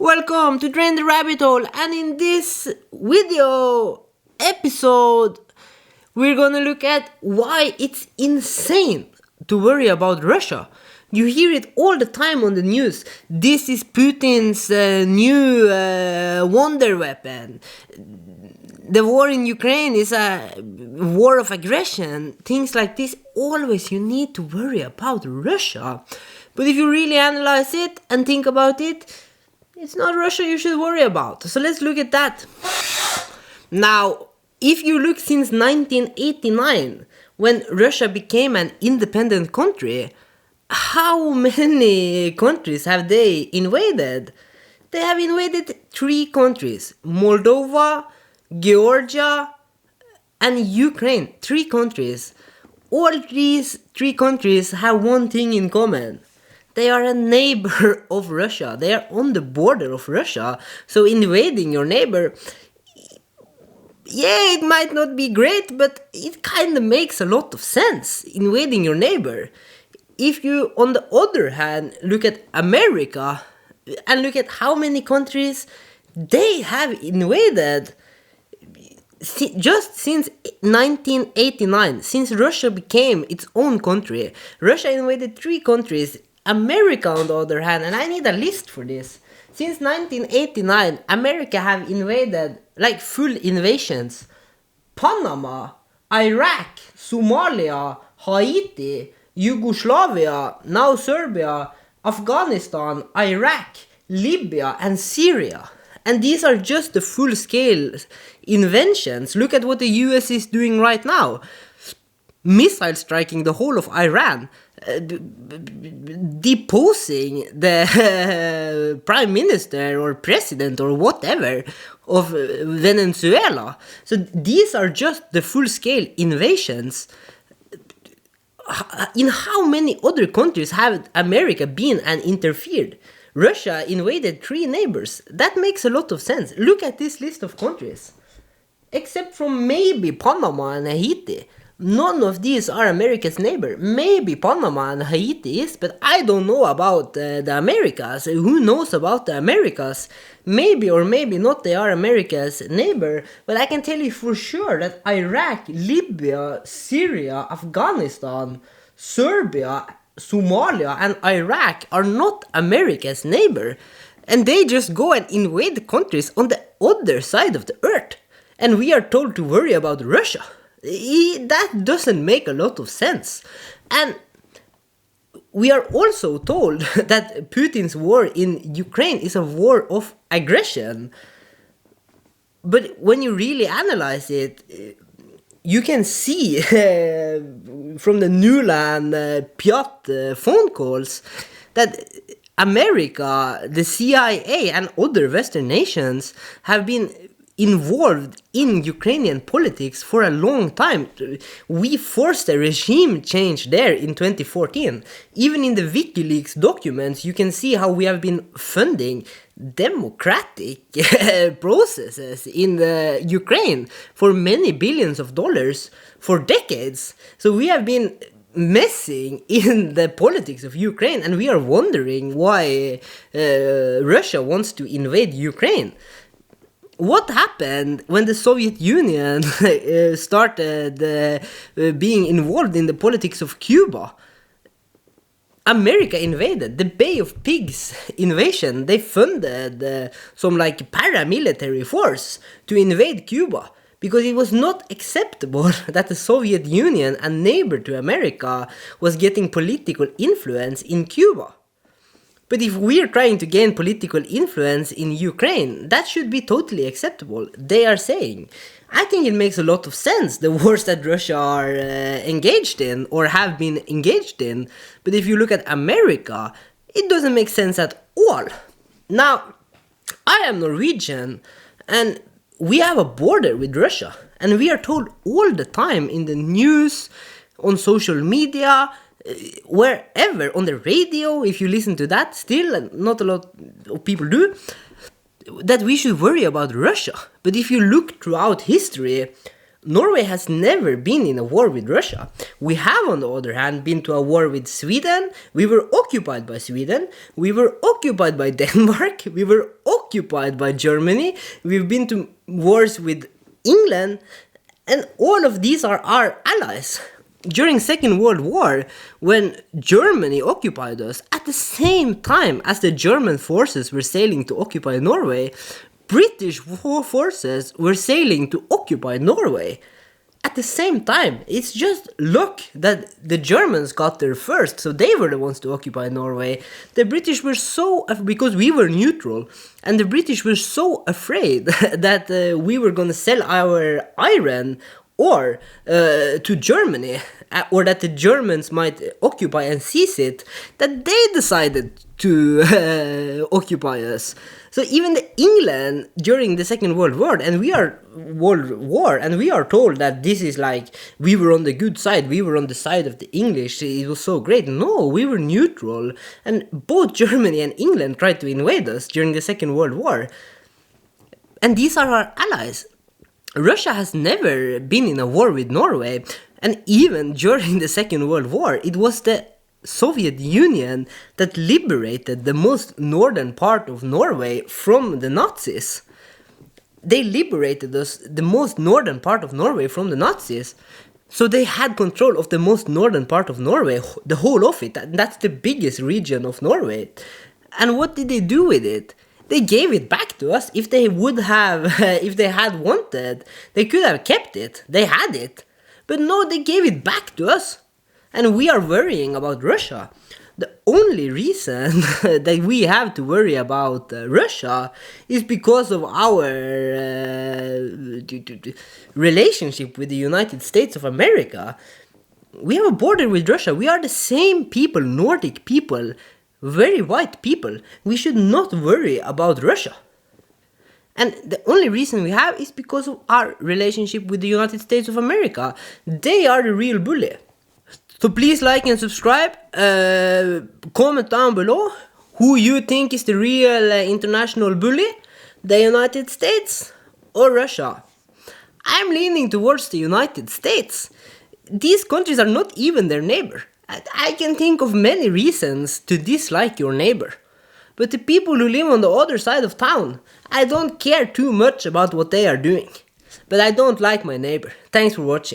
Welcome to Drain the Rabbit Hole, and in this video episode we're gonna look at why it's insane to worry about Russia. You hear it all the time on the news. This is Putin's new wonder weapon. The war in Ukraine is a war of aggression. Things like this, always you need to worry about Russia. But if you really analyze it and think about it, it's not Russia you should worry about. So let's look at that. Now, if you look since 1989, when Russia became an independent country, how many countries have they invaded? They have invaded 3 countries: Moldova, Georgia, and Ukraine. 3 countries. All these 3 countries have one thing in common. They are a neighbor of Russia. They are on the border of Russia. So invading your neighbor, yeah, it might not be great, but it kind of makes a lot of sense, invading your neighbor. If you, on the other hand, look at America and look at how many countries they have invaded, just since 1989, since Russia became its own country, Russia invaded 3 countries. America, on the other hand, and I need a list for this. Since 1989, America have invaded, like full invasions, Panama, Iraq, Somalia, Haiti, Yugoslavia, now Serbia, Afghanistan, Iraq, Libya, and Syria. And these are just the full-scale inventions. Look at what the US is doing right now. Missile striking the whole of Iran, deposing the prime minister or president or whatever of Venezuela. So these are just the full-scale invasions. In how many other countries have America been and interfered? Russia invaded 3 neighbors. That makes a lot of sense. Look at this list of countries. Except from maybe Panama and Haiti. None of these are America's neighbor. Maybe Panama and Haiti is, but I don't know about the Americas. Who knows about the Americas? Maybe or maybe not they are America's neighbor, but I can tell you for sure that Iraq, Libya, Syria, Afghanistan, Serbia, Somalia, and Iraq are not America's neighbor. And they just go and invade countries on the other side of the earth. And we are told to worry about Russia. That doesn't make a lot of sense. And we are also told that Putin's war in Ukraine is a war of aggression. But when you really analyze it, you can see from the Nuland Piot phone calls that America, the CIA, and other Western nations have been involved in Ukrainian politics for a long time. We forced a regime change there in 2014. Even in the WikiLeaks documents, you can see how we have been funding democratic processes in Ukraine for many billions of dollars for decades. So we have been messing in the politics of Ukraine, and we are wondering why Russia wants to invade Ukraine. What happened when the Soviet Union started being involved in the politics of Cuba? America invaded. The Bay of Pigs invasion, they funded some like paramilitary force to invade Cuba because it was not acceptable that the Soviet Union, a neighbor to America, was getting political influence in Cuba. But if we're trying to gain political influence in Ukraine, that should be totally acceptable, they are saying. I think it makes a lot of sense, the wars that Russia are engaged in or have been engaged in. But if you look at America, it doesn't make sense at all. Now, I am Norwegian and we have a border with Russia. And we are told all the time in the news, on social media, wherever, on the radio, if you listen to that still, not a lot of people do, that we should worry about Russia. But if you look throughout history, Norway has never been in a war with Russia. We have, on the other hand, been to a war with Sweden. We were occupied by Sweden. We were occupied by Denmark. We were occupied occupied by Germany. We've been to wars with England, and all of these are our allies. During Second World War, when Germany occupied us, at the same time as the German forces were sailing to occupy Norway, British forces were sailing to occupy Norway. At the same time, it's just luck that the Germans got there first, so they were the ones to occupy Norway. The British were because we were neutral, and the British were so afraid that we were going to sell our iron or to Germany, or that the Germans might occupy and seize it, that they decided to occupy us. So even the England during the Second World War, and we are told that this is like we were on the good side, we were on the side of the English, it was so great. No, we were neutral, and both Germany and England tried to invade us during the Second World War. And these are our allies. Russia has never been in a war with Norway, and even during the Second World War, it was the Soviet Union that liberated the most northern part of Norway from the Nazis. They liberated the most northern part of Norway from the Nazis. So they had control of the most northern part of Norway, the whole of it. That's the biggest region of Norway. And what did they do with it? They gave it back to us. If they would have, if they had wanted, they could have kept it. They had it. But no, they gave it back to us. And we are worrying about Russia. The only reason that we have to worry about Russia is because of our relationship with the United States of America. We have a border with Russia. We are the same people, Nordic people, very white people. We should not worry about Russia. And the only reason we have is because of our relationship with the United States of America. They are the real bully. So please like and subscribe. Comment down below who you think is the real international bully, the United States or Russia. I'm leaning towards the United States. These countries are not even their neighbor. I can think of many reasons to dislike your neighbor. But the people who live on the other side of town, I don't care too much about what they are doing. But I don't like my neighbor. Thanks for watching.